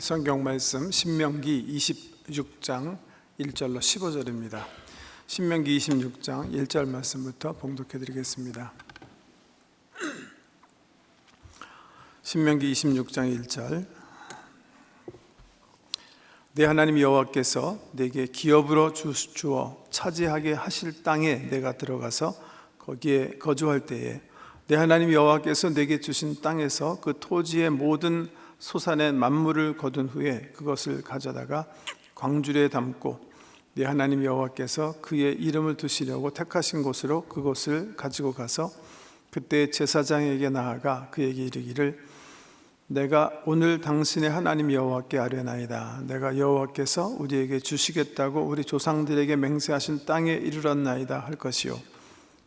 성경 말씀 신명기 26장 1절로 15절입니다. 신명기 26장 1절 말씀부터 봉독해 드리겠습니다. 신명기 26장 1절. 내 하나님 여호와께서 내게 기업으로 주어 차지하게 하실 땅에 내가 들어가서 거기에 거주할 때에 내 하나님 여호와께서 내게 주신 땅에서 그 토지의 모든 소산의 만물을 거둔 후에 그것을 가져다가 광주리에 담고 내 하나님 여호와께서 그의 이름을 두시려고 택하신 곳으로 그것을 가지고 가서 그때 제사장에게 나아가 그에게 이르기를 내가 오늘 당신의 하나님 여호와께 아뢰나이다. 내가 여호와께서 우리에게 주시겠다고 우리 조상들에게 맹세하신 땅에 이르렀나이다 할 것이요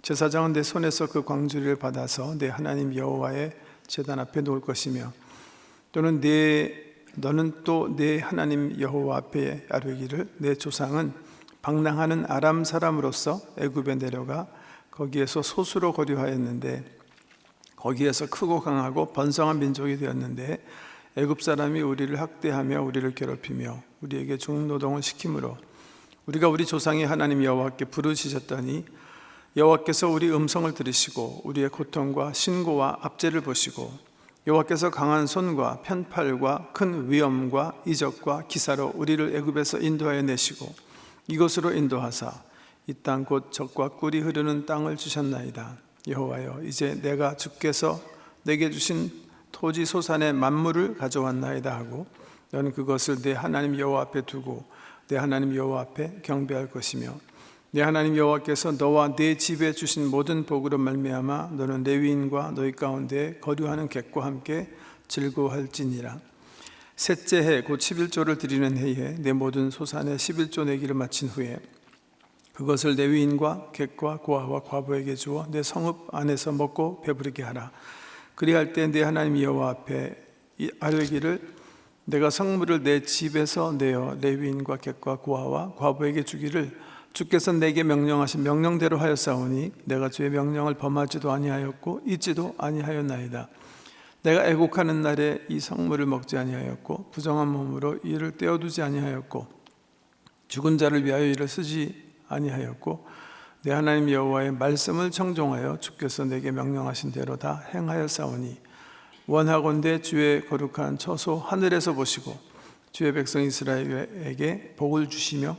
제사장은 내 손에서 그 광주리를 받아서 내 하나님 여호와의 제단 앞에 놓을 것이며 또는 너는 또 내 하나님 여호와 앞에 아뢰기를 내 조상은 방랑하는 아람 사람으로서 애굽에 내려가 거기에서 소수로 거류하였는데 거기에서 크고 강하고 번성한 민족이 되었는데 애굽 사람이 우리를 학대하며 우리를 괴롭히며 우리에게 중노동을 시키므로 우리가 우리 조상이 하나님 여호와께 부르짖었더니 여호와께서 우리 음성을 들으시고 우리의 고통과 신고와 압제를 보시고 여호와께서 강한 손과 편팔과 큰 위엄과 이적과 기사로 우리를 애굽에서 인도하여 내시고 이곳으로 인도하사 이 땅 곧 젖과 꿀이 흐르는 땅을 주셨나이다. 여호와여 이제 내가 주께서 내게 주신 토지 소산의 만물을 가져왔나이다 하고 너는 그것을 내 하나님 여호와 앞에 두고 내 하나님 여호와 앞에 경배할 것이며 내 하나님 여호와께서 너와 내 집에 주신 모든 복으로 말미암아 너는 레위인과 너희 가운데 거류하는 객과 함께 즐거워할지니라. 셋째 해 곧 11조를 드리는 해에 내 모든 소산의 11조 내기를 마친 후에 그것을 레위인과 객과 고아와 과부에게 주어 내 성읍 안에서 먹고 배부르게 하라. 그리할 때 내 하나님 여호와 앞에 아뢰기를 내가 성물을 내 집에서 내어 레위인과 객과 고아와 과부에게 주기를 주께서 내게 명령하신 명령대로 하였사오니 내가 주의 명령을 범하지도 아니하였고 잊지도 아니하였나이다. 내가 애곡하는 날에 이 성물을 먹지 아니하였고 부정한 몸으로 이를 떼어두지 아니하였고 죽은 자를 위하여 이를 쓰지 아니하였고 내 하나님 여호와의 말씀을 청종하여 주께서 내게 명령하신 대로 다 행하였사오니 원하건대 주의 거룩한 처소 하늘에서 보시고 주의 백성 이스라엘에게 복을 주시며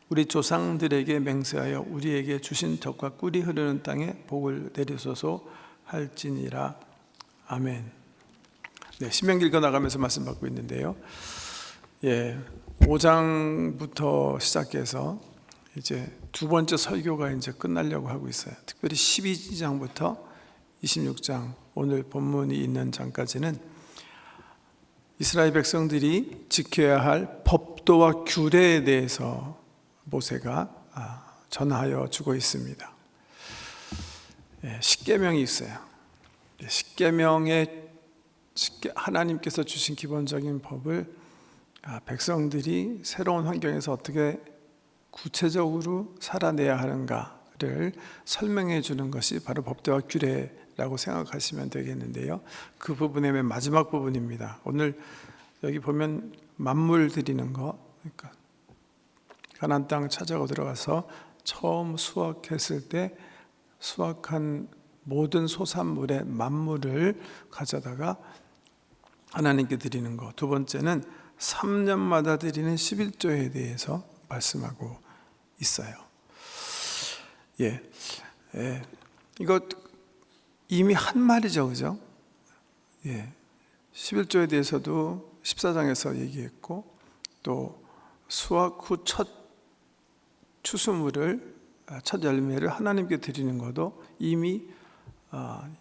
우리 조상들에게 맹세하여 우리에게 주신 젖과 꿀이 흐르는 땅에 복을 내리소서 할지니라. 아멘. 네, 신명기 읽어나가면서 말씀 받고 있는데요. 5장부터 시작해서 이제 두 번째 설교가 이제 끝나려고 하고 있어요. 특별히 12장부터 26장 오늘 본문이 있는 장까지는 이스라엘 백성들이 지켜야 할 법도와 규례에 대해서 모세가 전하여 주고 있습니다. 십계명이 있어요. 십계명에 하나님께서 주신 기본적인 법을 백성들이 새로운 환경에서 어떻게 구체적으로 살아내야 하는가를 설명해 주는 것이 바로 법도와 규례라고 생각하시면 되겠는데요. 그 부분의 맨 마지막 부분입니다. 오늘 여기 보면 만물 드리는 거, 그러니까 가나안 땅 찾아가 들어가서 처음 수확했을 때 수확한 모든 소산물의 만물을 가져다가 하나님께 드리는 것. 두 번째는 3년마다 드리는 11조에 대해서 말씀하고 있어요. 이거 이미 한 말이죠, 그죠? 11조에 대해서도 14장에서 얘기했고 또 수확 후 첫 추수물을 첫 열매를 하나님께 드리는 것도 이미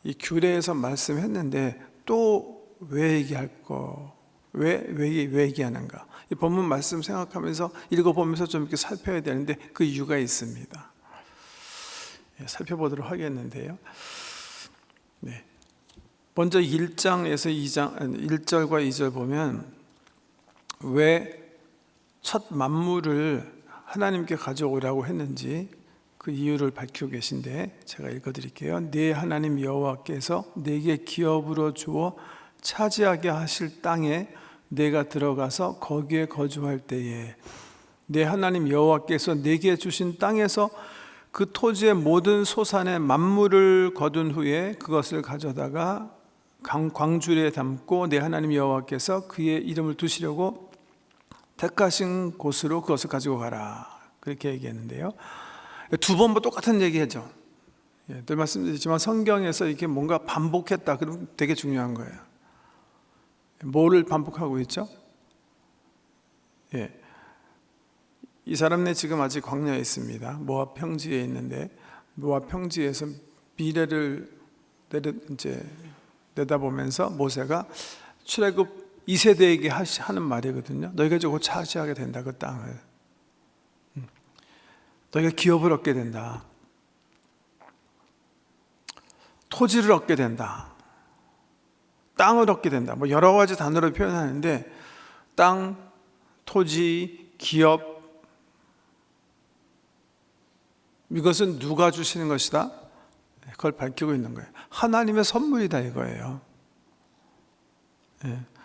이 규례에서 말씀했는데 또 왜 얘기할 거? 왜 얘기하는가? 이 본문 말씀 생각하면서 읽어보면서 좀 이렇게 살펴야 되는데 그 이유가 있습니다. 살펴보도록 하겠는데요. 먼저 1장에서 1절과 2절 보면 왜 첫 만물을 하나님께 가져오라고 했는지 그 이유를 밝히고 계신데 제가 읽어드릴게요. 네 하나님 여호와께서 내게 기업으로 주어 차지하게 하실 땅에 내가 들어가서 거기에 거주할 때에 내 하나님 여호와께서 내게 주신 땅에서 그 토지의 모든 소산의 만물을 거둔 후에 그것을 가져다가 광주리에 담고 내 하나님 여호와께서 그의 이름을 두시려고 택하신 곳으로 그것을 가지고 가라, 그렇게 얘기했는데요. 두 번 똑같은 얘기하죠. 늘 말씀드리지만 성경에서 이게 뭔가 반복했다 그러면 되게 중요한 거예요. 뭐를 반복하고 있죠? 이 사람네 지금 아직 광야에 있습니다. 모압 평지에 있는데 모압 평지에서 미래를 내다보면서 모세가 출애굽 2세대에게 하는 말이거든요. 너희가 이제 곧 차지하게 된다, 그 땅을. 너희가 기업을 얻게 된다. 토지를 얻게 된다. 땅을 얻게 된다. 뭐 여러 가지 단어로 표현하는데 땅, 토지, 기업, 이것은 누가 주시는 것이다? 그걸 밝히고 있는 거예요. 하나님의 선물이다 이거예요.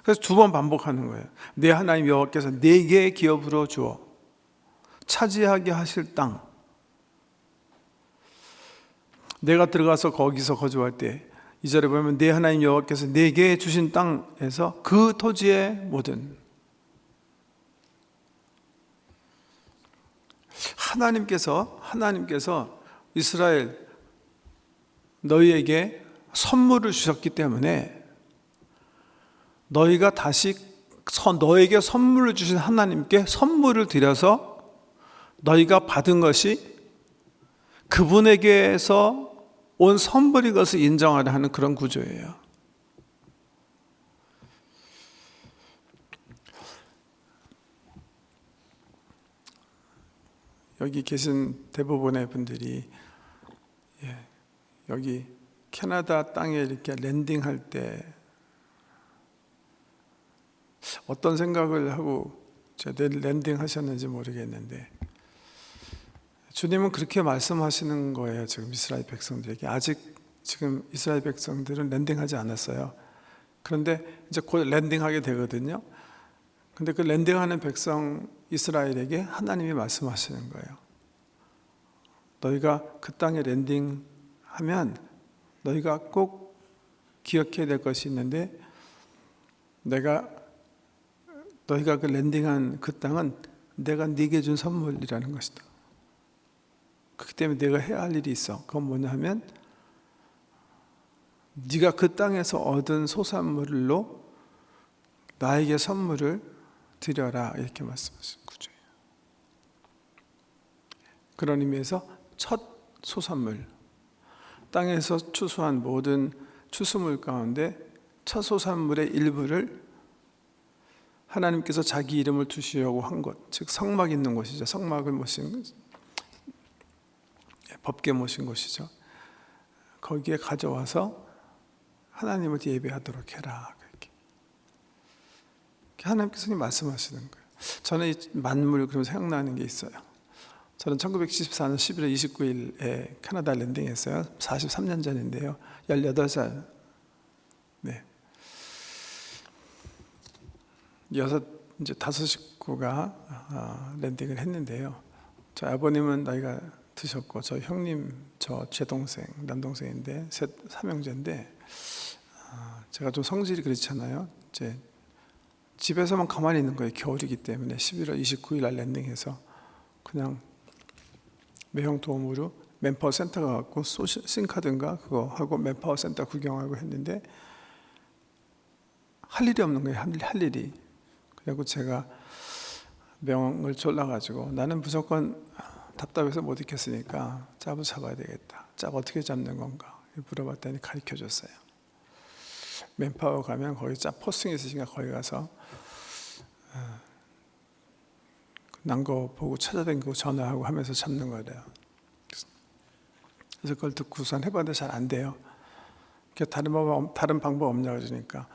그래서 두 번 반복하는 거예요. 내 하나님 여호와께서 내게 기업으로 주어 차지하게 하실 땅, 내가 들어가서 거기서 거주할 때 2절에 보면 내 하나님 여호와께서 내게 주신 땅에서 그 토지의 모든, 하나님께서 이스라엘 너희에게 선물을 주셨기 때문에 너희가 다시 너에게 선물을 주신 하나님께 선물을 드려서 너희가 받은 것이 그분에게서 온 선물이 것을 인정하려 하는 그런 구조예요. 여기 계신 대부분의 분들이 여기 캐나다 땅에 이렇게 랜딩할 때 어떤 생각을 하고 랜딩 하셨는지 모르겠는데 주님은 그렇게 말씀하시는 거예요. 지금 이스라엘 백성들에게. 아직 지금 이스라엘 백성들은 랜딩하지 않았어요. 그런데 이제 곧 랜딩하게 되거든요. 근데 그 랜딩하는 백성 이스라엘에게 하나님이 말씀하시는 거예요. 너희가 그 땅에 랜딩하면 너희가 꼭 기억해야 될 것이 있는데 너희가 그 랜딩한 그 땅은 내가 네게 준 선물이라는 것이다. 그렇기 때문에 내가 해야 할 일이 있어. 그건 뭐냐 하면 네가 그 땅에서 얻은 소산물로 나에게 선물을 드려라, 이렇게 말씀하신 구조예요. 그런 의미에서 첫 소산물, 땅에서 추수한 모든 추수물 가운데 첫 소산물의 일부를 하나님께서 자기 이름을 두시려고 한 곳, 즉 성막 있는 곳이죠. 성막을 모신, 법궤 모신 곳이죠. 거기에 가져와서 하나님을 예배하도록 해라, 그렇게 하나님께서 말씀하시는 거예요. 저는 이 만물 그러면 생각나는 게 있어요. 저는 1974년 11월 29일에 캐나다 랜딩했어요. 43년 전인데요. 18살. 네. 이제 5 식구가 랜딩을 했는데요. 저희 아버님은 나이가 드셨고, 저 형님, 제 동생, 남동생인데 삼형제인데, 제가 좀 성질이 그렇잖아요. 이제 집에서만 가만히 있는 거예요. 겨울이기 때문에. 11월 29일 날 랜딩해서 그냥 매형 도움으로 맨파워 센터 가갖고 싱카든가 그거 하고 맨파워 센터 구경하고 했는데 할 일이 없는 거예요. 할 일이. 그래서 제가 명을 졸라가지고 나는 무조건 답답해서 못 있겠으니까 짭을 잡아야 되겠다. 짭 어떻게 잡는 건가 물어봤더니 가르쳐줬어요. 맨파워 가면 거기 짭 포스팅 있으시니까 거기 가서 난 거 보고 찾아다니고 전화하고 하면서 잡는 거래요. 그래서 그걸 듣고선 해봤는데 잘 안 돼요. 다른 방법 없냐 그러니까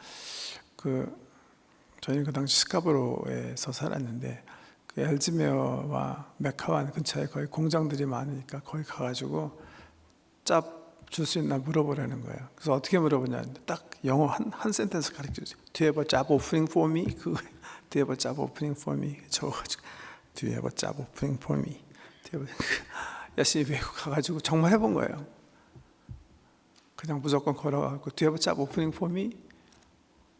저희는 그 당시 시카고로에서 살았는데 그 엘즈메어와 맥하완 근처에 거의 공장들이 많으니까 거기 가가지고 짭 줄 수 있나 물어보라는 거예요. 그래서 어떻게 물어보냐, 딱 영어 한 센텐스 가르쳐주세요. Do you have a job offering for me? Do you have a job offering for me? 적어가지고 Do you have a job offering for me? 열심히 외국 가가지고 정말 해본 거예요. 그냥 무조건 걸어가고 Do you have a job offering for me?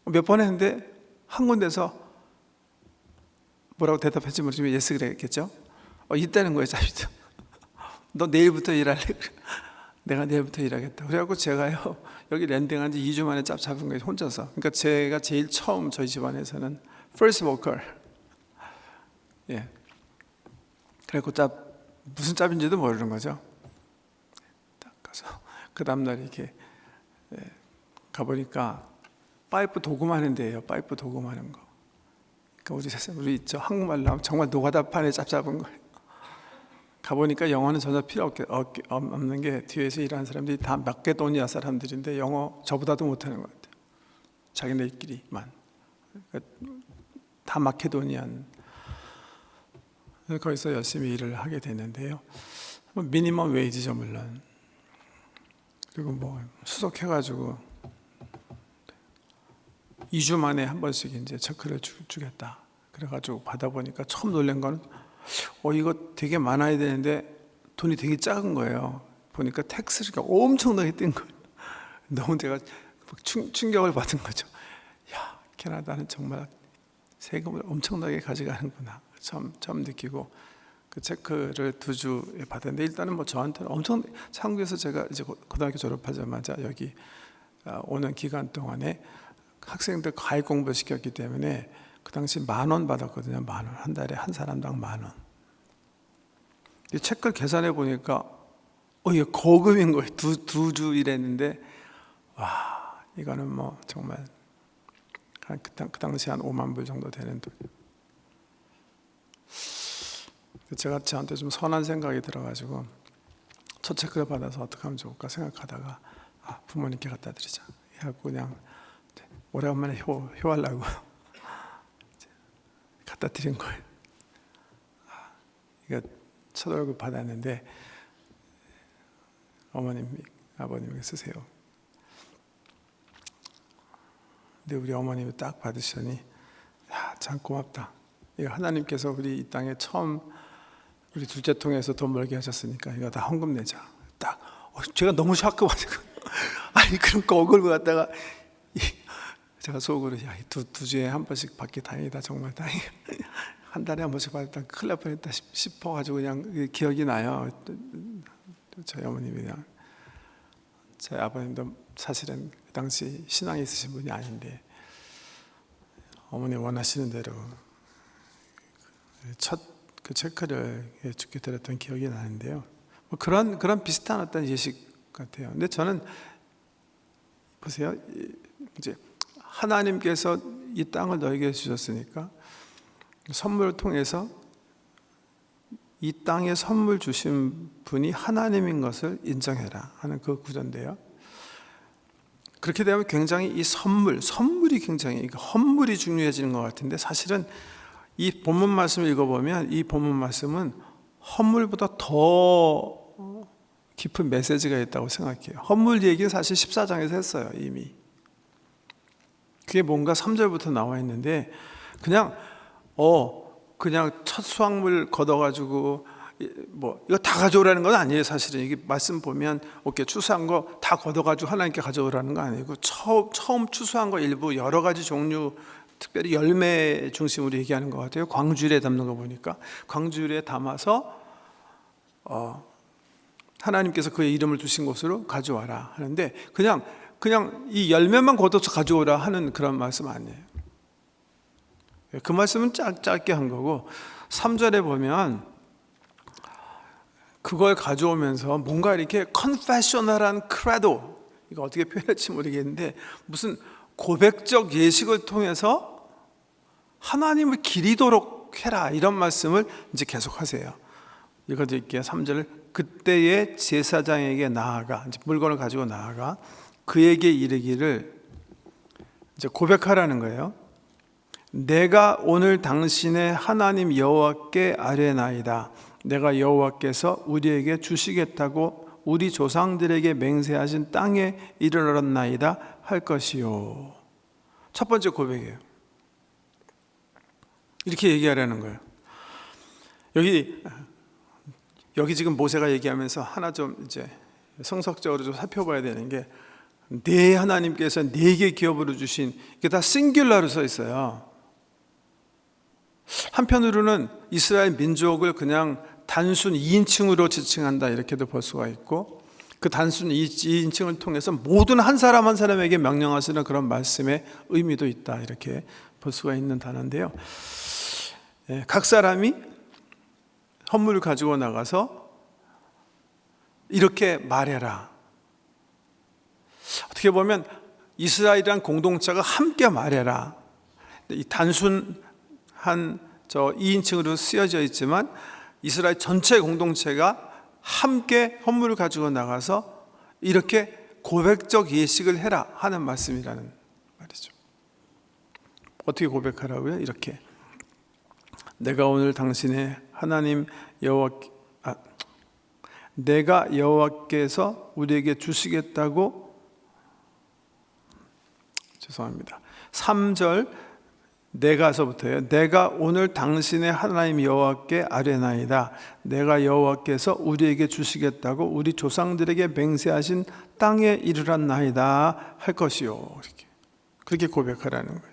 몇 번 했는데 한 군데서 뭐라고 대답했지 모르지만 예스 그랬겠죠. 있다는 거예요. 잡이죠. 너 내일부터 일할래? 내가 내일부터 일하겠다. 그래갖고 제가요 여기 랜딩한 지 2주 만에 짭 잡은 거예요. 혼자서. 그러니까 제가 제일 처음 저희 집안에서는 first worker. 예. 그래갖고 짭 무슨 짭인지도 모르는 거죠. 딱 가서 그 다음날 이렇게 가보니까 파이프 도금하는 데예요. 파이프 도금하는 거. 그러니까 우리 있죠. 한국말로 하면 정말 노가다판에 짭 잡은 거예요. 가보니까 영어는 전혀 필요 없는 게 뒤에서 일하는 사람들이 다 마케도니아 사람들인데 영어 저보다도 못하는 것 같아요. 자기네끼리만. 그러니까 다 마케도니안. 거기서 열심히 일을 하게 됐는데요. 미니멈 웨이지죠 물론. 그리고 뭐 수속해가지고 2주 만에 한 번씩 이제 체크를 주겠다. 그래가지고 받아보니까 처음 놀란 거는 이거 되게 많아야 되는데 돈이 되게 작은 거예요. 보니까 텍스가 엄청나게 뛴 거예요. 너무 제가 충격을 받은 거죠. 야, 캐나다는 정말 세금을 엄청나게 가져가는구나. 처음 느끼고 그 체크를 2주에 받았는데 일단은 뭐 저한테는 엄청 한국에서 제가 이제 고등학교 졸업하자마자 여기 오는 기간 동안에 학생들 과외 공부를 시켰기 때문에 그 당시 10,000원 받았거든요. 10,000원. 한 달에 한 사람당 10,000원. 이 체크를 계산해 보니까 이게 거금인 거예요. 두 주 일했는데 와, 이거는 뭐 정말 그 당시 한 5만 불 정도 되는 돈. 제가 저한테 좀 선한 생각이 들어가지고 첫 체크를 받아서 어떻게 하면 좋을까 생각하다가 부모님께 갖다 드리자. 해갖고 그냥 오래간만에 효하려고 갖다 드린 거예요. 이거 첫 월급 받았는데 어머님, 아버님이 쓰세요. 근데 우리 어머님이 딱 받으시더니 참 고맙다. 이거 하나님께서 우리 이 땅에 처음 우리 둘째 통해서 돈 벌게 하셨으니까 이거 다 헌금 내자. 딱 제가 너무 샤크받고 아니 그런 거 억울을 갖다가 제가 속으로 두 주에 한 번씩 받기 다행이다. 정말 다행이야. 한 달에 한 번씩 받았다 큰일 날 뻔했다 싶어가지고 그냥 기억이 나요. 저희 어머님이랑 저희 아버님도 사실은 그 당시 신앙이 있으신 분이 아닌데 어머니 원하시는 대로 첫 그 체크를 주께 드렸던 기억이 나는데요. 뭐 그런 비슷한 어떤 예식 같아요. 근데 저는 보세요. 이제 하나님께서 이 땅을 너에게 주셨으니까 선물을 통해서 이 땅에 선물 주신 분이 하나님인 것을 인정해라 하는 그 구절인데요. 그렇게 되면 굉장히 이 선물이 굉장히 헌물이 중요해지는 것 같은데 사실은 이 본문 말씀을 읽어보면 이 본문 말씀은 헌물보다 더 깊은 메시지가 있다고 생각해요. 헌물 얘기는 사실 14장에서 했어요. 이미. 그게 뭔가 3절부터 나와 있는데 그냥 첫 수확물 걷어가지고 뭐 이거 다 가져오라는 건 아니에요. 사실은 이게 말씀 보면 오케이 추수한 거 다 걷어가지고 하나님께 가져오라는 거 아니고 처음 추수한 거 일부 여러 가지 종류 특별히 열매 중심으로 얘기하는 것 같아요. 광주일에 담는 거 보니까 광주일에 담아서 하나님께서 그의 이름을 두신 곳으로 가져와라 하는데 그냥 이 열매만 걷어서 가져오라 하는 그런 말씀 아니에요. 그 말씀은 짧게 한 거고 3절에 보면 그걸 가져오면서 뭔가 이렇게 컨페셔널한 크레도 이거 어떻게 표현할지 모르겠는데 무슨 고백적 예식을 통해서 하나님을 기리도록 해라 이런 말씀을 이제 계속하세요. 읽어드릴게요. 3절을 그때의 제사장에게 나아가 이제 물건을 가지고 나아가 그에게 이르기를 이제 고백하라는 거예요. 내가 오늘 당신의 하나님 여호와께 아뢰나이다. 내가 여호와께서 우리에게 주시겠다고 우리 조상들에게 맹세하신 땅에 이르렀나이다 할 것이요. 첫 번째 고백이에요. 이렇게 얘기하라는 거예요. 여기 지금 모세가 얘기하면서 하나 좀 이제 성석적으로 좀 살펴봐야 되는 게, 내 하나님께서 내게 기업으로 주신, 이게 다 싱귤러로 써 있어요. 한편으로는 이스라엘 민족을 그냥 단순 2인칭으로 지칭한다 이렇게도 볼 수가 있고, 그 단순 2인칭을 통해서 모든 한 사람 한 사람에게 명령하시는 그런 말씀의 의미도 있다 이렇게 볼 수가 있는 단어인데요. 각 사람이 헌물을 가지고 나가서 이렇게 말해라. 어떻게 보면 이스라엘이란 공동체가 함께 말해라. 이 단순한 2인칭으로 쓰여져 있지만 이스라엘 전체 공동체가 함께 헌물을 가지고 나가서 이렇게 고백적 예식을 해라 하는 말씀이라는 말이죠. 어떻게 고백하라고요? 이렇게, 내가 오늘 당신의 하나님 내가 여호와께서 우리에게 주시겠다고, 3절 내가서부터요. 내가 오늘 당신의 하나님 여호와께 아뢰나이다. 내가 여호와께서 우리에게 주시겠다고 우리 조상들에게 맹세하신 땅에 이르렀나이다 할 것이요. 그렇게 고백하라는 거예요.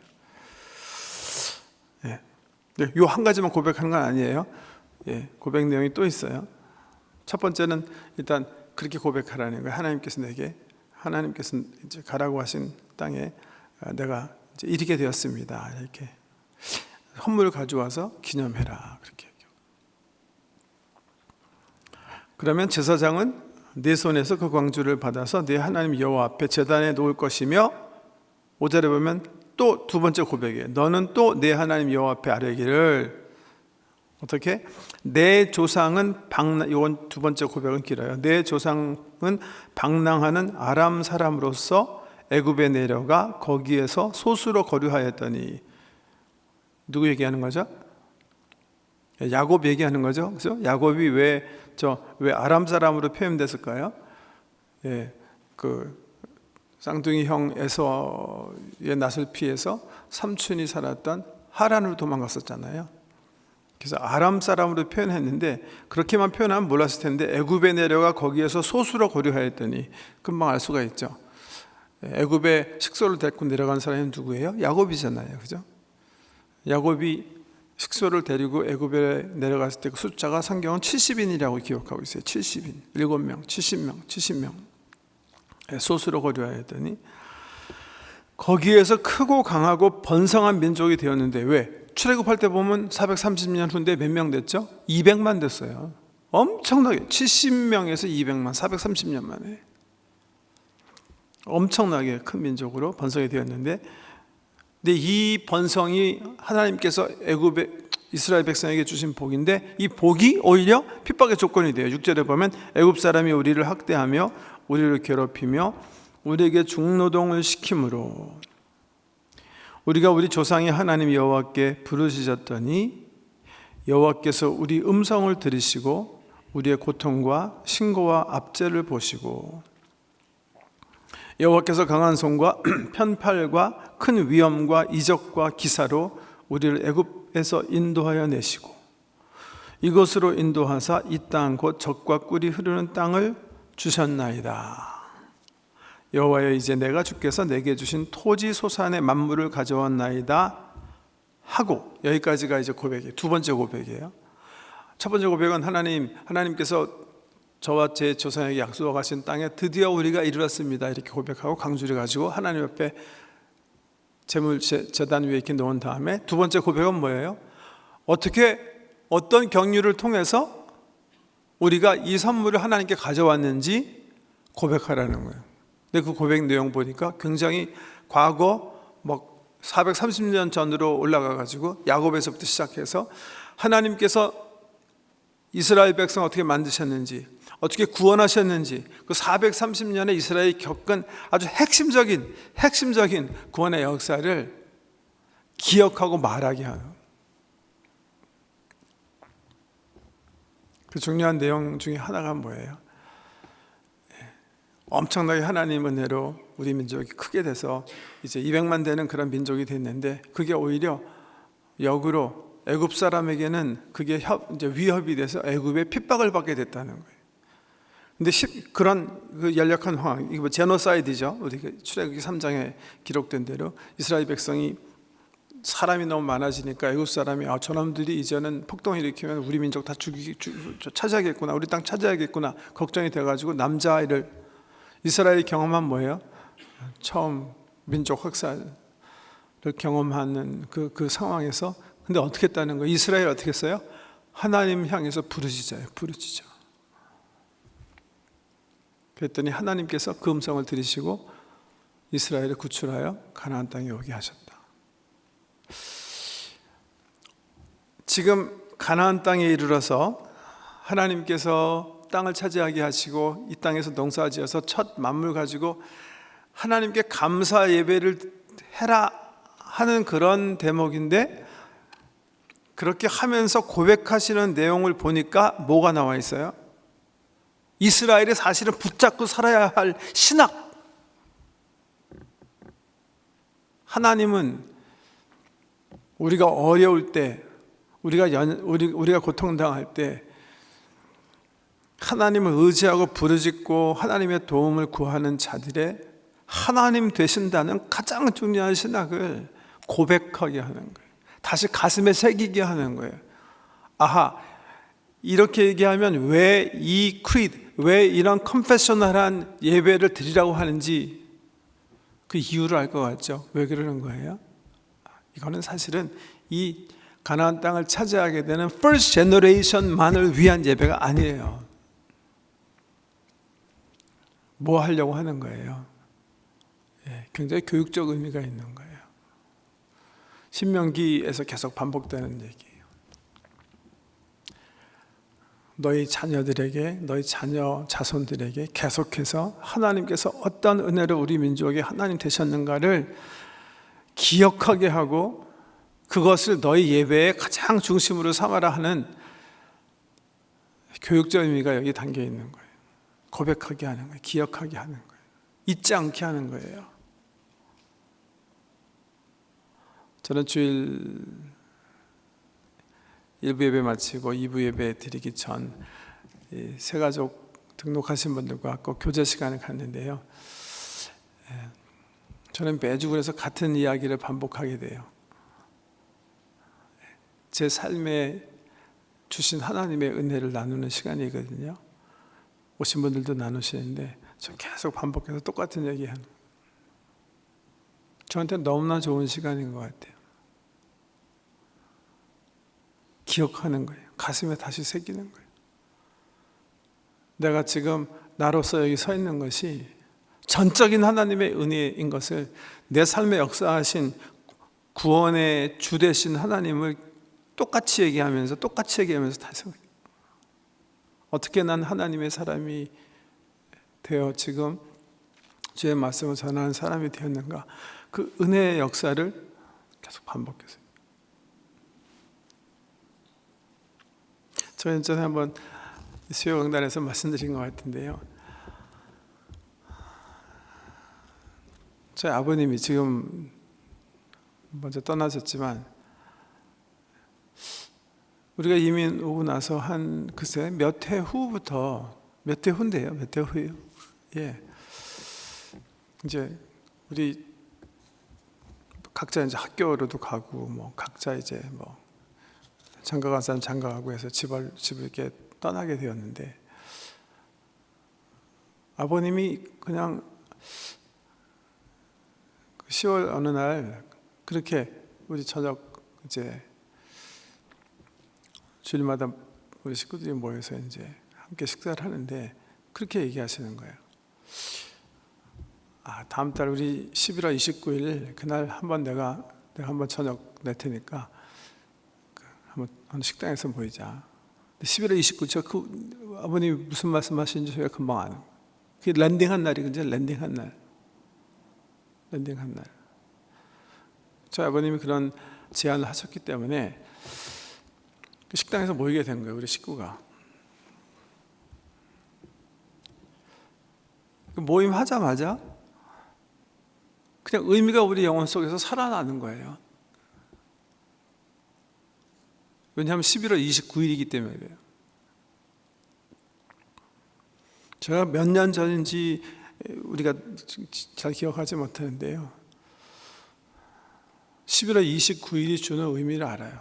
요 한 가지만 고백하는 건 아니에요. 고백 내용이 또 있어요. 첫 번째는 일단 그렇게 고백하라는 거예요. 하나님께서 이제 가라고 하신 땅에 내가 이제 이르게 되었습니다. 이렇게 헌물을 가져와서 기념해라. 그렇게. 그러면 제사장은 내 손에서 그 광주를 받아서 내 하나님 여호와 앞에 제단에 놓을 것이며, 5절에 보면 또 두 번째 고백이에요. 너는 또 내 하나님 여호와 앞에 아뢰기를, 어떻게? 내 조상은 이건 두 번째 고백은 길어요. 내 조상은 방랑하는 아람 사람으로서 애굽에 내려가 거기에서 소수로 거류하였더니, 누구 얘기하는 거죠? 야곱 얘기하는 거죠. 그죠? 야곱이 왜 아람 사람으로 표현됐을까요? 그 쌍둥이 형 에서의 낯을 피해서 삼촌이 살았던 하란으로 도망갔었잖아요. 그래서 아람 사람으로 표현했는데, 그렇게만 표현하면 몰랐을 텐데 애굽에 내려가 거기에서 소수로 거류하였더니 금방 알 수가 있죠. 애굽에 식소를 데리고 내려간 사람이 누구예요? 야곱이잖아요. 그죠? 야곱이 식소를 데리고 애굽에 내려갔을 때 그 숫자가 성경은 70인이라고 기록하고 있어요. 70인, 7명, 70명 소수로 거류하였더니 거기에서 크고 강하고 번성한 민족이 되었는데, 왜? 출애굽할 때 보면 430년 후인데 몇 명 됐죠? 200만 됐어요. 엄청나게 70명에서 200만, 430년 만에 엄청나게 큰 민족으로 번성이 되었는데, 근데 이 번성이 하나님께서 애굽의 이스라엘 백성에게 주신 복인데, 이 복이 오히려 핍박의 조건이 돼요. 6절에 보면 애굽 사람이 우리를 학대하며 우리를 괴롭히며 우리에게 중노동을 시키므로 우리가 우리 조상의 하나님 여호와께 부르짖었더니 여호와께서 우리 음성을 들으시고 우리의 고통과 신고와 압제를 보시고 여호와께서 강한 손과 편팔과 큰 위엄과 이적과 기사로 우리를 애굽에서 인도하여 내시고 이곳으로 인도하사 이 땅 곧 젖과 꿀이 흐르는 땅을 주셨나이다. 여호와여, 이제 내가 주께서 내게 주신 토지 소산의 만물을 가져왔나이다 하고, 여기까지가 이제 고백이에요. 두 번째 고백이에요. 첫 번째 고백은 하나님께서 저와 제 조상에게 약속하신 땅에 드디어 우리가 이르렀습니다 이렇게 고백하고 강주를 가지고 하나님 앞에 제단 위에 이렇게 놓은 다음에, 두 번째 고백은 뭐예요? 어떤 경유를 통해서 우리가 이 선물을 하나님께 가져왔는지 고백하라는 거예요. 근데 그 고백 내용 보니까 굉장히 과거 430년 전으로 올라가 가지고 야곱에서부터 시작해서 하나님께서 이스라엘 백성 어떻게 만드셨는지, 어떻게 구원하셨는지, 그 430년에 이스라엘이 겪은 아주 핵심적인 구원의 역사를 기억하고 말하게 하는 그 중요한 내용 중에 하나가 뭐예요? 엄청나게 하나님 은혜로 우리 민족이 크게 돼서 이제 200만 되는 그런 민족이 됐는데, 그게 오히려 역으로 애굽 사람에게는 그게 이제 위협이 돼서 애굽의 핍박을 받게 됐다는 거예요. 근데 그런 그 연약한 상황, 이거 제노사이드죠. 우리 출애굽기 3장에 기록된 대로 이스라엘 백성이 사람이 너무 많아지니까 애굽 사람이 저놈들이 이제는 폭동을 일으키면 우리 민족 다 차지하겠구나, 우리 땅 차지하겠구나 걱정이 돼가지고 남자아이를, 이스라엘이 경험한 뭐예요? 처음 민족 학살을 경험하는 그 상황에서, 근데 어떻게 했다는 거예요? 이스라엘 어떻게 했어요? 하나님 향해서 부르짖어요. 그랬더니 하나님께서 그 음성을 들으시고 이스라엘을 구출하여 가나안 땅에 오게 하셨다. 지금 가나안 땅에 이르러서 하나님께서 땅을 차지하게 하시고 이 땅에서 농사지어서 첫 만물 가지고 하나님께 감사 예배를 해라 하는 그런 대목인데, 그렇게 하면서 고백하시는 내용을 보니까 뭐가 나와 있어요? 이스라엘이 사실은 붙잡고 살아야 할 신학. 하나님은 우리가 어려울 때, 우리가 고통당할 때 하나님을 의지하고 부르짖고 하나님의 도움을 구하는 자들의 하나님 되신다는 가장 중요한 신학을 고백하게 하는 거예요. 다시 가슴에 새기게 하는 거예요. 아하, 이렇게 얘기하면 왜 이 크리드, 왜 이런 컨페셔널한 예배를 드리라고 하는지 그 이유를 알 것 같죠? 왜 그러는 거예요? 이거는 사실은 이 가나안 땅을 차지하게 되는 first generation만을 위한 예배가 아니에요. 뭐 하려고 하는 거예요? 굉장히 교육적 의미가 있는 거예요. 신명기에서 계속 반복되는 얘기예요. 너희 자녀들에게, 너희 자녀 자손들에게 계속해서 하나님께서 어떤 은혜로 우리 민족의 하나님 되셨는가를 기억하게 하고 그것을 너희 예배의 가장 중심으로 삼아라 하는 교육적 의미가 여기 담겨 있는 거예요. 고백하게 하는 거예요. 기억하게 하는 거예요. 잊지 않게 하는 거예요. 저는 주일 1부 예배 마치고 2부 예배 드리기 전 새가족 등록하신 분들과 꼭 교제 시간을 갖는데요, 저는 매주 그래서 같은 이야기를 반복하게 돼요. 제 삶에 주신 하나님의 은혜를 나누는 시간이거든요. 오신 분들도 나누시는데 저 계속 반복해서 똑같은 얘기하는, 저한테 너무나 좋은 시간인 것 같아요. 기억하는 거예요. 가슴에 다시 새기는 거예요. 내가 지금 나로서 여기 서 있는 것이 전적인 하나님의 은혜인 것을, 내 삶에 역사하신 구원의 주 되신 하나님을 똑같이 얘기하면서 다시 어떻게 난 하나님의 사람이 되어 지금 주의 말씀을 전하는 사람이 되었는가, 그 은혜의 역사를 계속 반복해서. 저는 전에 한번 수요강단에서 말씀드린 것 같은데요, 저희 아버님이 지금 먼저 떠나셨지만 우리가 이민 오고 나서 한 글쎄 몇 해 후부터, 몇 해 후요. 예. 이제 우리 각자 이제 학교로도 가고 뭐 각자 이제 뭐 장가 간 사람 장가 가고 해서 집을 이렇게 떠나게 되었는데, 아버님이 그냥 10월 어느 날 그렇게 우리 저녁 이제 주일마다 우리 식구들이 모여서 이제 함께 식사를 하는데 그렇게 얘기하시는 거예요. 다음 달 우리 11월 29일 그날 한번 내가 한번 저녁 낼 테니까 한번 식당에서 보이자. 11월 29일 그 아버님이 무슨 말씀하시는지 저희가 금방 아는 거예요. 그게 랜딩한 날이거든요. 랜딩한 날. 저희 아버님이 그런 제안을 하셨기 때문에 그 식당에서 모이게 된 거예요, 우리 식구가. 모임하자마자 그냥 의미가 우리 영혼 속에서 살아나는 거예요. 왜냐하면 11월 29일이기 때문에 그래요. 제가 몇 년 전인지 우리가 잘 기억하지 못하는데요, 11월 29일이 주는 의미를 알아요.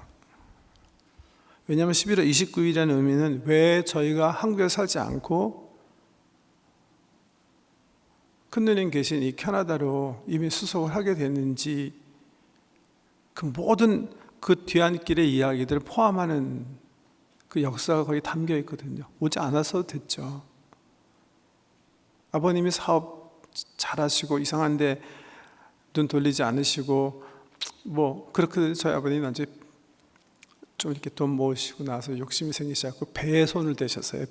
왜냐하면 11월 29일이라는 의미는 왜 저희가 한국에 살지 않고 큰누님 계신 이 캐나다로 이미 수속을 하게 됐는지, 그 모든 그 뒤안길의 이야기들을 포함하는 그 역사가 거기 담겨 있거든요. 오지 않았어도 됐죠. 아버님이 사업 잘하시고 이상한데 눈 돌리지 않으시고 그렇게 저희 아버님이 나중에 좀 이렇게 돈 모으시고 나서 욕심이 생기셔서 배에 손을 대셨어요.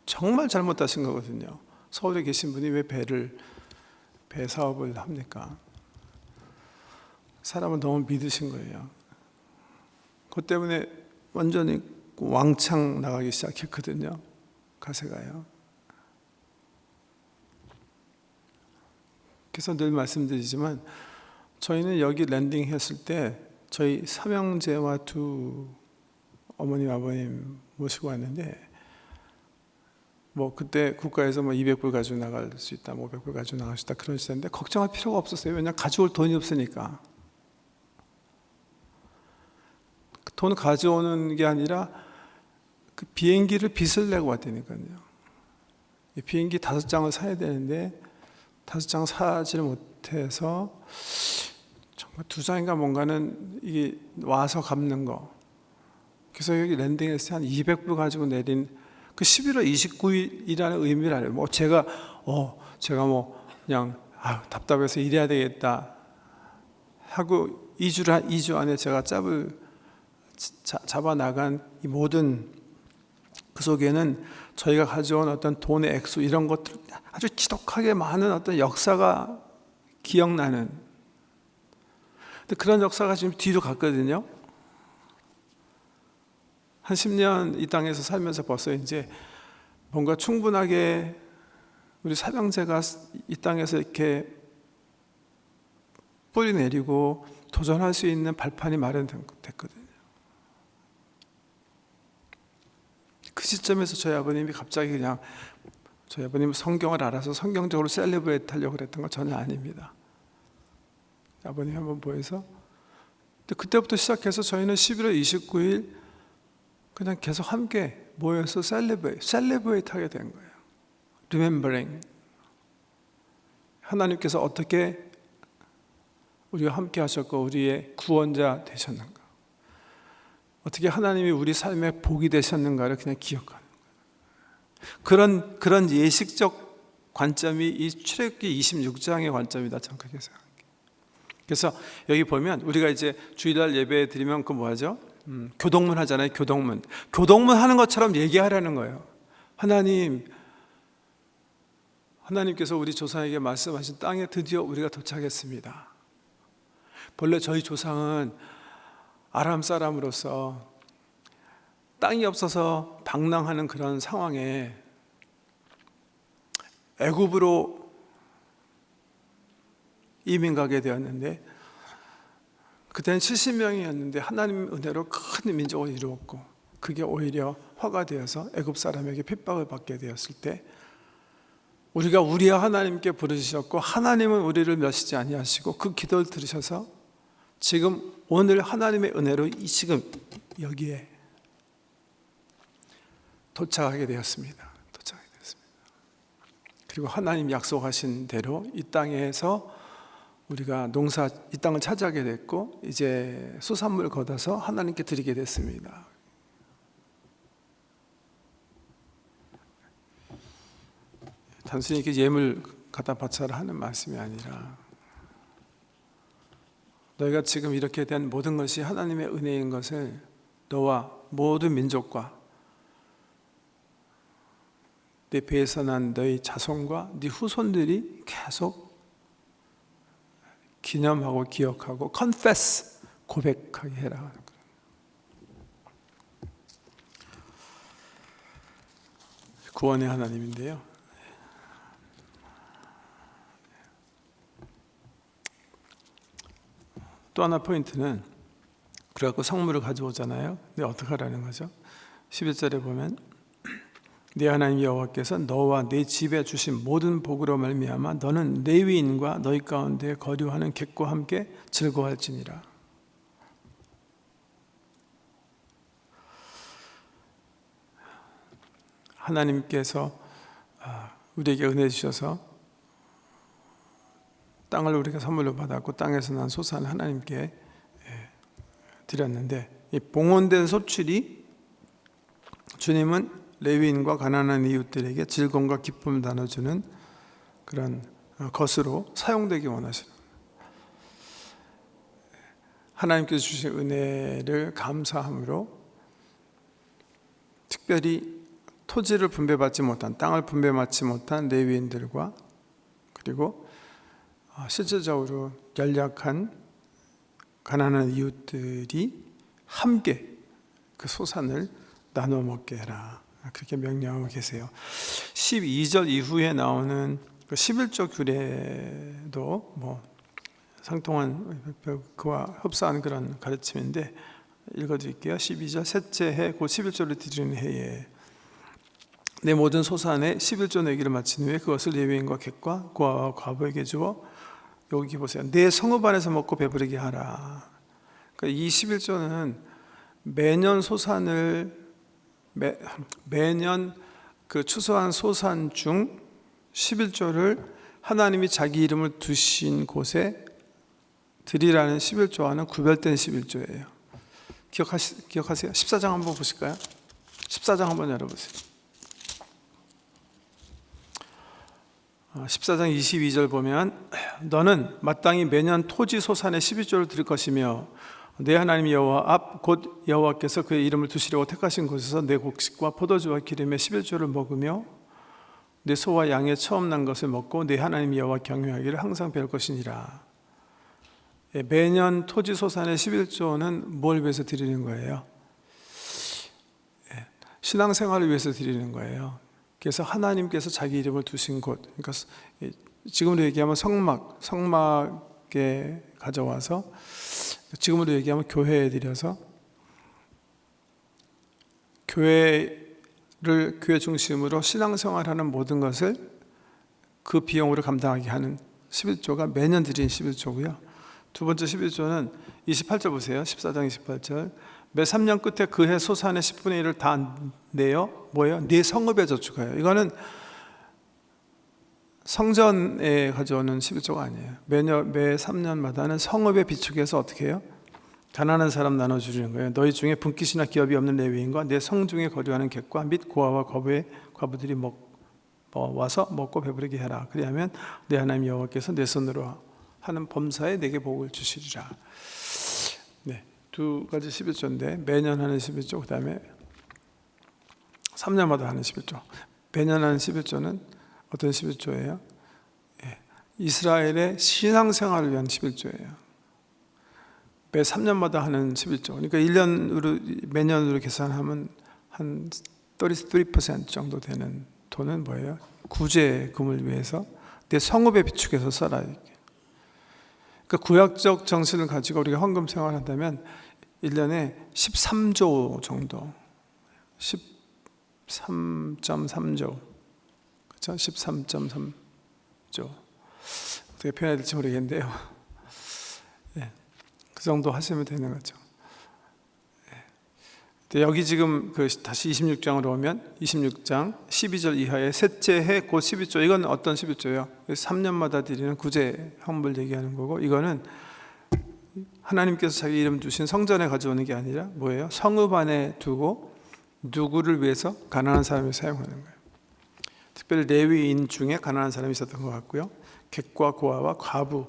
정말 잘못하신 거거든요. 서울에 계신 분이 왜 배 사업을 합니까? 사람을 너무 믿으신 거예요. 그것 때문에 완전히 왕창 나가기 시작했거든요. 가세가요. 그래서 늘 말씀드리지만 저희는 여기 랜딩했을 때 저희 삼형제와 두 어머님 아버님 모시고 왔는데 그때 국가에서 200불 가지고 나갈 수 있다, 500불 가지고 나갈 수 있다 그러시던데 걱정할 필요가 없었어요. 왜냐하면 가져올 돈이 없으니까. 돈 가져오는 게 아니라 그 비행기를 빚을 내고 왔다니까요. 비행기 5장을 사야 되는데 5장 사지를 못해서 정말 2장인가 뭔가는 이게 와서 갚는 거. 그래서 여기 랜딩했을 때 한 200불 가지고 내린 그 11월 29일이라는 의미를 알아요. 제가 그냥 답답해서 일해야 되겠다 하고 2주 안에 제가 잡아 나간 이 모든 그 속에는 저희가 가져온 어떤 돈의 액수 이런 것들 아주 지독하게 많은 어떤 역사가 기억나는, 근데 그런 역사가 지금 뒤로 갔거든요. 한 10년 이 땅에서 살면서 벌써 이제 뭔가 충분하게 우리 사명제가 이 땅에서 이렇게 뿌리 내리고 도전할 수 있는 발판이 마련됐거든요. 그 시점에서 저희 아버님이 갑자기 그냥, 저희 아버님은 성경을 알아서 성경적으로 셀레브레이트 하려고 그랬던 건 전혀 아닙니다. 아버님 한번 모여서, 그때부터 시작해서 저희는 11월 29일 그냥 계속 함께 모여서 셀레브레이트 하게 된 거예요. Remembering. 하나님께서 어떻게 우리와 함께 하셨고 우리의 구원자 되셨는가, 어떻게 하나님이 우리 삶의 복이 되셨는가를 그냥 기억하는 거예요. 그런 예식적 관점이 이 출애굽기 26장의 관점이다, 저는 그렇게 생각해요. 그래서 여기 보면 우리가 이제 주일날 예배 드리면 그 뭐하죠? 교동문 하잖아요. 교동문 하는 것처럼 얘기하라는 거예요. 하나님께서 우리 조상에게 말씀하신 땅에 드디어 우리가 도착했습니다. 본래 저희 조상은 아람 사람으로서 땅이 없어서 방랑하는 그런 상황에 애굽으로 이민 가게 되었는데, 그때는 70명이었는데 하나님 은혜로 큰 민족을 이루었고, 그게 오히려 화가 되어서 애굽 사람에게 핍박을 받게 되었을 때 우리가 우리와 하나님께 부르셨고 하나님은 우리를 멸시지 아니하시고 그 기도를 들으셔서 지금 오늘 하나님의 은혜로 지금 여기에 도착하게 되었습니다. 그리고 하나님 약속하신 대로 이 땅에서 우리가 이 땅을 차지하게 됐고 이제 수산물 걷어서 하나님께 드리게 됐습니다. 단순히 이렇게 예물 갖다 바쳐라 하는 말씀이 아니라, 너희가 지금 이렇게 된 모든 것이 하나님의 은혜인 것을 너와 모든 민족과 네 배에서 난 너희 자손과 네 후손들이 계속 기념하고 기억하고 confess, 고백하게 해라. 구원의 하나님인데요, 또 하나 포인트는 그래갖고 성물을 가져오잖아요. 근데 어떻게 하라는 거죠? 11절에 보면 네 하나님 여호와께서 너와 네 집에 주신 모든 복으로 말미암아 너는 레위인과 너희 가운데 거류하는 객과 함께 즐거워할지니라. 하나님께서 우리에게 은혜 주셔서 땅을 우리가 선물로 받았고 땅에서 난 소산을 하나님께 드렸는데, 이 봉헌된 소출이 주님은 레위인과 가난한 이웃들에게 즐거움과 기쁨을 나눠주는 그런 것으로 사용되기 원하시는, 하나님께서 주신 은혜를 감사함으로 특별히 토지를 분배받지 못한, 땅을 분배받지 못한 레위인들과 그리고 실질적으로 연약한 가난한 이웃들이 함께 그 소산을 나눠 먹게 해라, 그렇게 명령하고 계세요. 12절 이후에 나오는 그 11조 규례도 뭐 상통한 그와 흡사한 그런 가르침인데 읽어드릴게요. 12절 셋째 해 곧 11조를 드리는 해에 내 모든 소산의 11조 내기를 마친 후에 그것을 레위인과 객과 고아와 과부에게 주어, 여기 보세요, 내 성읍 안에서 먹고 배부르게 하라. 그러니까 이 11조는 매년 소산을 매년 그 추수한 소산 중 11조를 하나님이 자기 이름을 두신 곳에 드리라는 11조와는 구별된 11조예요. 기억하세요? 14장 한번 보실까요? 14장 한번 열어보세요. 14장 22절 보면 너는 마땅히 매년 토지 소산의 12조를 드릴 것이며 내 하나님 여호와 앞 곧 여호와께서 그의 이름을 두시려고 택하신 곳에서 내 곡식과 포도주와 기름의 11조를 먹으며 내 소와 양의 처음 난 것을 먹고 내 하나님 여호와 경외하기를 항상 배울 것이니라. 매년 토지 소산의 11조는 뭘 위해서 드리는 거예요? 신앙생활을 위해서 드리는 거예요. 그래서 하나님께서 자기 이름을 두신 곳, 그러니까 지금으로 얘기하면 성막에 가져와서, 지금으로 얘기하면 교회에 드려서 교회 중심으로 신앙생활하는 모든 것을 그 비용으로 감당하게 하는 11조가 매년 드린 11조고요. 두 번째 11조는 28절 보세요. 14장 28절 매 3년 끝에 그 해 소산의 10분의 1을 다 내요. 뭐예요? 네 성읍에 저축하여. 이거는 성전에 가져오는 11조가 아니에요. 매 3년마다는 성읍에 비축해서 어떻게 해요? 가난한 사람 나눠주는 거예요. 너희 중에 분깃이나 기업이 없는 레위인과 내 성 중에 거류하는 객과 및 고아와 과부들이 와서 먹고 배부르게 해라. 그리하면 내 하나님 여호와께서 내 손으로 하는 범사에 내게 복을 주시리라. 네, 두 가지 11조인데 매년 하는 11조, 그 다음에 3년마다 하는 11조. 매년 하는 11조는 어떤 11조예요? 이스라엘의 신앙생활을 위한 11조예요. 매 3년마다 하는 11조. 그러니까 1년으로 매년으로 계산하면 한 33% 정도 되는 돈은 뭐예요? 구제금을 위해서 내 성읍에 비축해서 써라. 그러니까 구약적 정신을 가지고 우리가 헌금 생활한다면 1년에 13조 정도, 13.3조, 그렇죠? 13.3조 어떻게 표현해야 될지 모르겠는데요. 네, 그 정도 하시면 되는 거죠. 네. 여기 지금 다시 26장으로 오면 26장 12절 이하의 셋째 해 곧 12조, 이건 어떤 11조예요? 3년마다 드리는 구제 헌물 얘기하는 거고, 이거는 하나님께서 자기 이름 두신 성전에 가져오는 게 아니라 뭐예요? 성읍 안에 두고 누구를 위해서? 가난한 사람을 사용하는 거예요. 특별히 레위인 중에 가난한 사람이 있었던 것 같고요. 객과 고아와 과부,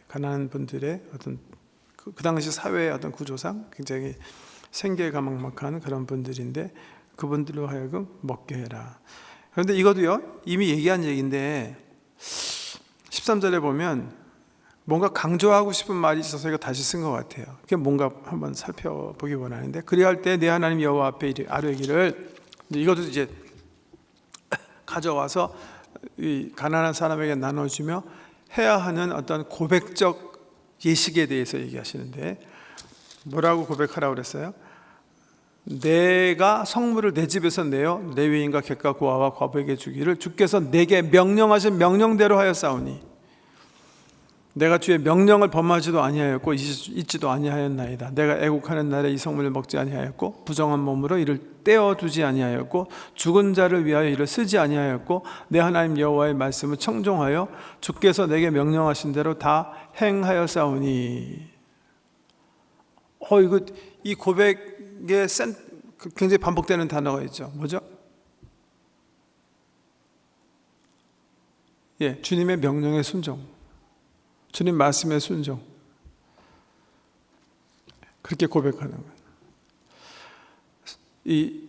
가난한 분들의 어떤 그 당시 사회의 어떤 구조상 굉장히 생계가 막막한 그런 분들인데 그분들로 하여금 먹게 해라. 그런데 이것도요, 이미 얘기한 얘기인데 13절에 보면 뭔가 강조하고 싶은 말이 있어서 이거 다시 쓴 것 같아요. 그게 뭔가 한번 살펴보기 원하는데, 그리할 때 내 하나님 여호와 앞에 아뢰기를, 이것도 이제 가져와서 이 가난한 사람에게 나눠주며 해야 하는 어떤 고백적 예식에 대해서 얘기하시는데 뭐라고 고백하라고 그랬어요? 내가 성물을 내 집에서 내어 레위인과 객과 고아와 과부에게 주기를 주께서 내게 명령하신 명령대로 하였사오니 내가 주의 명령을 범하지도 아니하였고 잊지도 아니하였나이다. 내가 애국하는 날에 이 성물을 먹지 아니하였고 부정한 몸으로 이를 떼어두지 아니하였고 죽은 자를 위하여 이를 쓰지 아니하였고 내 하나님 여호와의 말씀을 청종하여 주께서 내게 명령하신 대로 다 행하였사오니. 이거 이 고백에 굉장히 반복되는 단어가 있죠. 뭐죠? 예, 주님의 명령에 순종, 주님 말씀에 순종. 그렇게 고백하는 거예요. 이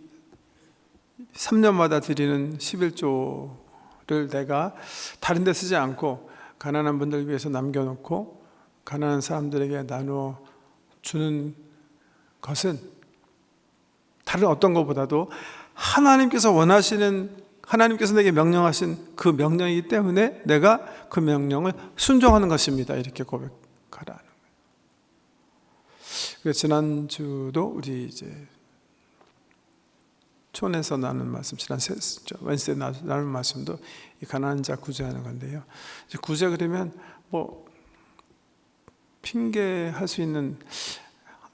3년마다 드리는 11조를 내가 다른 데 쓰지 않고 가난한 분들 위해서 남겨놓고 가난한 사람들에게 나누어 주는 것은 다른 어떤 것보다도 하나님께서 내게 명령하신 그 명령이기 때문에 내가 그 명령을 순종하는 것입니다. 이렇게 고백하라는 거예요. 지난주도 우리 이제 촌에서 나눈 말씀, 지난 웬스데이 나눈 말씀도 이 가난한 자 구제하는 건데요. 이제 구제 그러면 뭐 핑계할 수 있는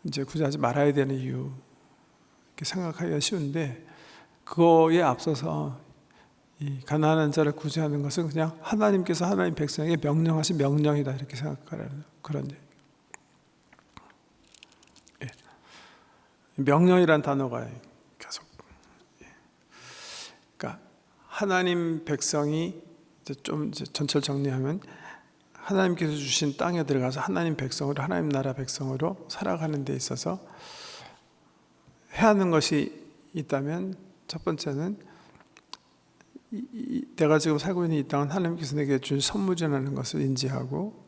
이제 구제하지 말아야 되는 이유 이렇게 생각하기가 쉬운데 그거에 앞서서 이 가난한 자를 구제하는 것은 그냥 하나님께서 하나님 백성에게 명령하신 명령이다 이렇게 생각하라는 그런 얘기. 예. 명령이란 단어가 계속. 예. 그러니까 하나님 백성이 이제 전체를 정리하면 하나님께서 주신 땅에 들어가서 하나님 백성으로 하나님 나라 백성으로 살아가는 데 있어서 해야 하는 것이 있다면 첫 번째는 내가 지금 살고 있는 이 땅은 하나님께서 내게 준 선물이라는 것을 인지하고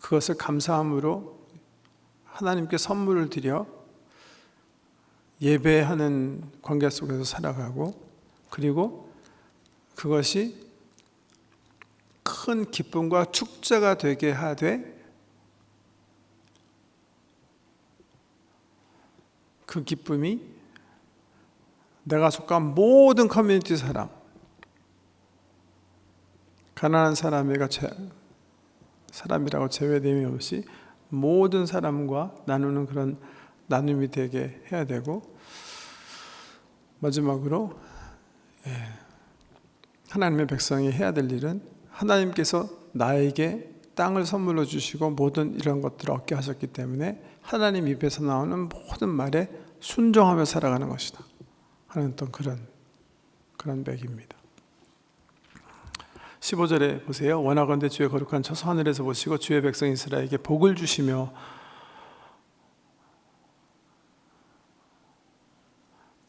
그것을 감사함으로 하나님께 선물을 드려 예배하는 관계 속에서 살아가고 그리고 그것이 큰 기쁨과 축제가 되게 하되 그 기쁨이 내가 속한 모든 커뮤니티 사람, 가난한 사람이라고 제외됨이 없이 모든 사람과 나누는 그런 나눔이 되게 해야 되고 마지막으로 하나님의 백성이 해야 될 일은 하나님께서 나에게 땅을 선물로 주시고 모든 이런 것들을 얻게 하셨기 때문에 하나님 입에서 나오는 모든 말에 순종하며 살아가는 것이다 하는 어떤 그런 맥입니다. 15절에 보세요. 원하건대 주의 거룩한 처소 하늘에서 보시고 주의 백성 이스라엘에게 복을 주시며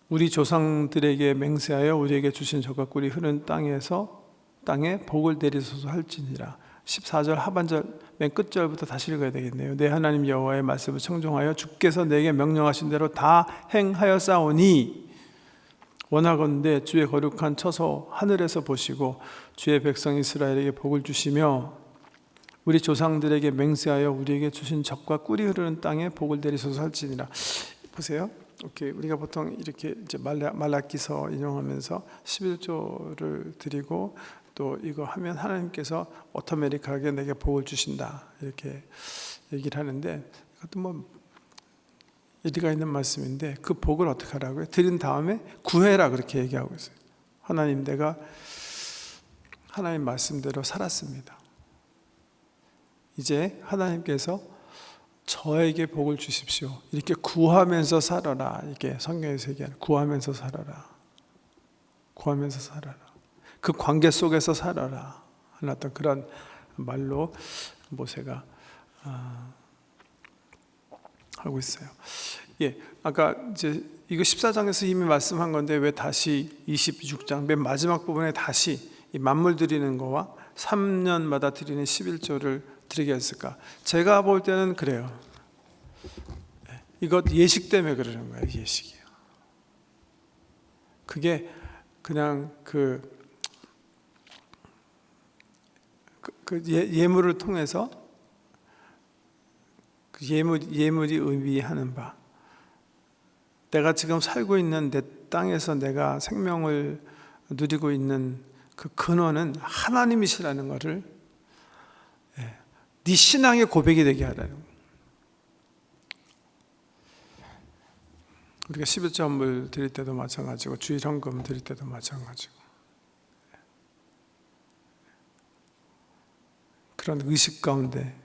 우리 조상들에게 맹세하여 우리에게 주신 젖과 꿀이 흐르는 땅에 복을 내리소서 할지니라. 14절 하반절 맨 끝절부터 다시 읽어야 되겠네요. 내 하나님 여호와의 말씀을 청종하여 주께서 내게 명령하신 대로 다 행하였사오니 원하건대 주의 거룩한 처소 하늘에서 보시고 주의 백성 이스라엘에게 복을 주시며 우리 조상들에게 맹세하여 우리에게 주신 젖과 꿀이 흐르는 땅에 복을 내리소서 할지니라. 보세요. 오케이. 우리가 보통 이렇게 이제 말라기서 인용하면서 11조를 드리고 또 이거 하면 하나님께서 오토매틱하게 내게 복을 주신다 이렇게 얘기를 하는데 이것도 뭐 일리가 있는 말씀인데 그 복을 어떻게 하라고요? 드린 다음에 구해라 그렇게 얘기하고 있어요. 하나님 내가 하나님 말씀대로 살았습니다. 이제 하나님께서 저에게 복을 주십시오. 이렇게 구하면서 살아라. 이게 성경에서 얘기하는 구하면서 살아라. 구하면서 살아라. 그 관계 속에서 살아라 하는 어떤 그런 말로 모세가 하고 있어요. 예, 아까 이제 이거 14장에서 이미 말씀한 건데 왜 다시 26장 맨 마지막 부분에 다시 이 만물 드리는 거와 3년마다 드리는 11조를 드리게 했을까? 제가 볼 때는 그래요. 이것 예식 때문에 그러는 거예요. 예식이에요. 그게 그냥 그 예물을 통해서 그 예물이 의미하는 바, 내가 지금 살고 있는 내 땅에서 내가 생명을 누리고 있는 그 근원은 하나님이시라는 것을 네 신앙의 고백이 되게 하라는 거예요. 우리가 11조물 드릴 때도 마찬가지고 주일 헌금 드릴 때도 마찬가지고 그런 의식 가운데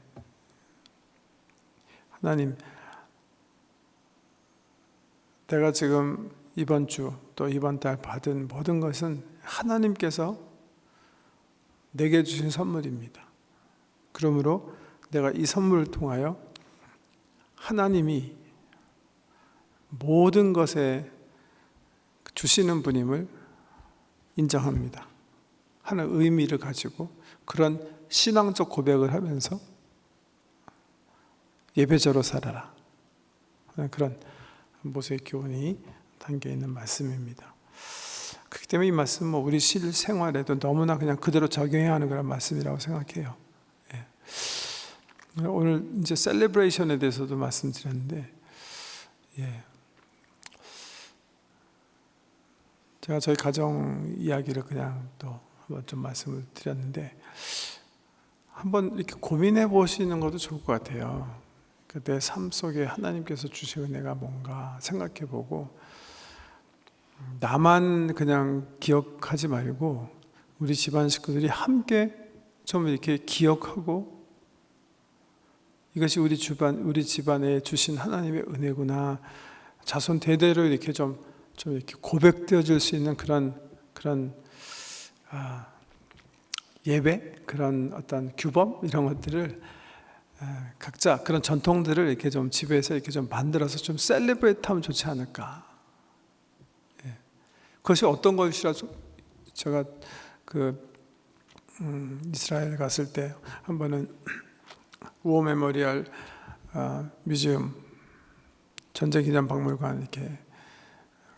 하나님, 내가 지금 이번 주 또 이번 달 받은 모든 것은 하나님께서 내게 주신 선물입니다. 그러므로 내가 이 선물을 통하여 하나님이 모든 것에 주시는 분임을 인정합니다 하는 의미를 가지고 그런 신앙적 고백을 하면서 예배자로 살아라 하는 그런 모세의 교훈이 담겨 있는 말씀입니다. 그렇기 때문에 이 말씀은 우리 실생활에도 너무나 그냥 그대로 적용해야 하는 그런 말씀이라고 생각해요. 오늘 이제 셀레브레이션에 대해서도 말씀드렸는데, 제가 저희 가정 이야기를 그냥 또 한번 좀 말씀을 드렸는데, 한번 이렇게 고민해 보시는 것도 좋을 것 같아요. 내 삶 속에 하나님께서 주신 은혜가 뭔가 생각해 보고, 나만 그냥 기억하지 말고 우리 집안 식구들이 함께 좀 이렇게 기억하고, 이것이 우리 집안에 주신 하나님의 은혜구나, 자손 대대로 이렇게 좀 이렇게 고백되어질 수 있는 그런 예배, 그런 어떤 규범 이런 것들을 각자 그런 전통들을 이렇게 좀 집에서 이렇게 좀 만들어서 좀 셀레브레이트하면 좋지 않을까. 그것이 어떤 것이라서, 제가 이스라엘 갔을 때 한 번은 워 메모리얼 뮤지엄 전쟁기념박물관 이렇게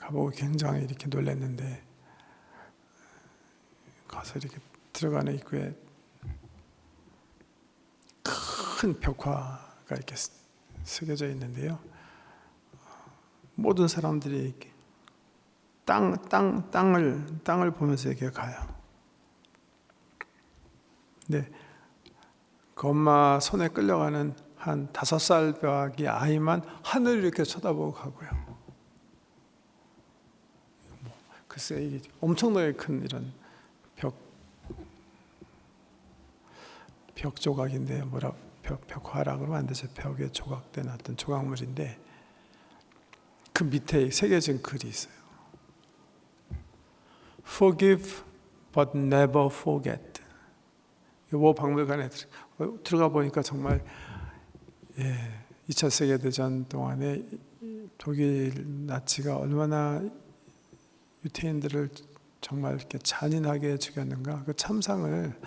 가보고 굉장히 이렇게 놀랐는데, 가서 이렇게 들어가는 입구에 큰 벽화가 이렇게 새겨져 있는데요, 모든 사람들이 이렇게 땅을 보면서 이렇게 가요. 근데 그 엄마 손에 끌려가는 한 5살 벽의 아이만 하늘을 이렇게 쳐다보고 가고요. 글쎄, 이게 엄청나게 큰 이런 벽 조각인데, 벽화라고 하면 안 되죠. 벽에 조각된 어떤 조각물인데, 그 밑에 새겨진 글이 있어요. Forgive but never forget. 이 박물관에 들어가 보니까 정말 2차 세계대전 동안에 독일 나치가 얼마나 유태인들을 정말 이렇게 잔인하게 죽였는가, 그 참상을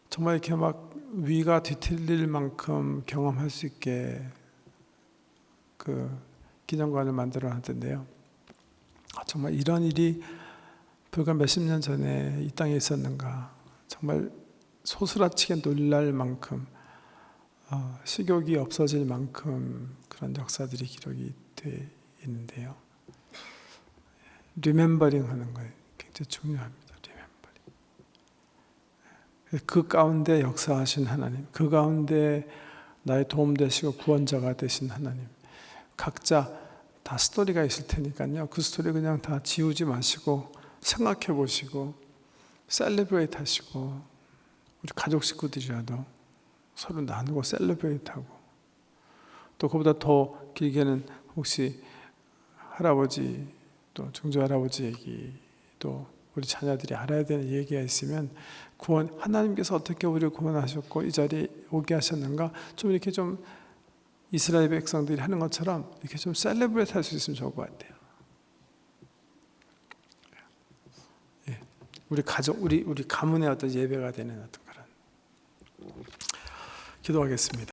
정말 이렇게 막 위가 뒤틀릴 만큼 경험할 수 있게 그 기념관을 만들어 놨던데요. 정말 이런 일이 불과 몇십 년 전에 이 땅에 있었는가, 정말 소스라치게 놀랄 만큼, 식욕이 없어질 만큼 그런 역사들이 기록이 되어 있는데요. 리멤버링 하는 거예요. 굉장히 중요합니다. 리멤버링. 그 가운데 역사하신 하나님, 그 가운데 나의 도움 되시고 구원자가 되신 하나님, 각자 다 스토리가 있을 테니까요, 그 스토리 그냥 다 지우지 마시고 생각해 보시고 셀레브레이트 하시고, 우리 가족 식구들이라도 서로 나누고 셀레브레이트 하고, 또 그보다 더 길게는 혹시 할아버지 또 증조할아버지 얘기, 또 우리 자녀들이 알아야 되는 얘기가 있으면, 구원, 하나님께서 어떻게 우리를 구원하셨고 이 자리에 오게 하셨는가, 좀 이렇게 좀 이스라엘 백성들이 하는 것처럼 이렇게 좀 셀레브레이트 할 수 있으면 좋을 것 같아요. 우리 가족, 우리 가문의 어떤 예배가 되는 어떤 그런. 기도하겠습니다.